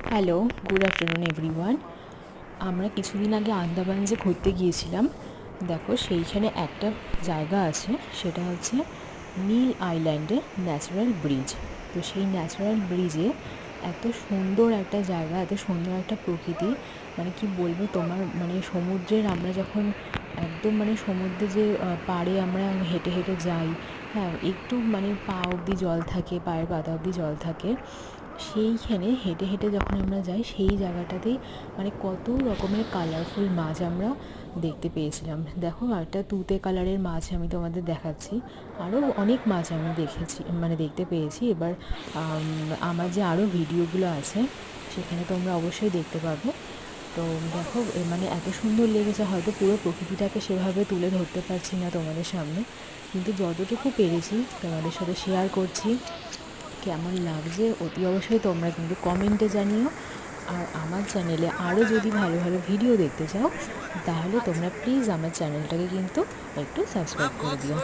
Hello, good afternoon everyone. আমরা কিছুদিন আগে আন্দামানজে ঘুরতে গিয়েছিলাম। দেখো সেইখানে একটা জায়গা আছে, সেটা হচ্ছে নীল আইল্যান্ডে ন্যাচারাল ব্রিজ। তো সেই ন্যাচারাল ব্রিজে এত সুন্দর একটা জায়গা, এত সুন্দর একটা প্রকৃতি, মানে কি বলবো তোমার, মানে সমুদ্রের আমরা যখন একদম মানে সমুদ্রে যে পাড়ে আমরা হেঁটে হেঁটে যাই, হ্যাঁ একটু মানে পা অবধি জল থাকে, পায়ের পাতা অবধি জল থাকে, সেইখানে হেঁটে হেঁটে যখন আমরা যাই সেই জায়গাটাতেই মানে কত রকমের কালারফুল মাছ আমরা দেখতে পেয়েছিলাম। দেখো একটা তুতে কালারের মাছ আমি তোমাদের দেখাচ্ছি, আরও অনেক মাছ আমি দেখেছি, মানে দেখতে পেয়েছি। এবার আমার যে আরও ভিডিওগুলো আছে সেখানে তোমরা অবশ্যই দেখতে পাবে। তো দেখো মানে এত সুন্দর লেগেছে, হয়তো পুরো প্রকৃতিটাকে সেভাবে তুলে ধরতে পারছি না তোমাদের সামনে, কিন্তু যতটুকু পেরেছি তোমাদের সাথে শেয়ার করছি। কেমন লাগছে অতি অবশ্যই তোমরা কিন্তু কমেন্টে জানিও। আর আমার চ্যানেলে আরও যদি ভালো ভালো ভিডিও দেখতে চাও, তাহলে তোমরা প্লিজ আমার চ্যানেলটাকে কিন্তু একটু সাবস্ক্রাইব করে দিও।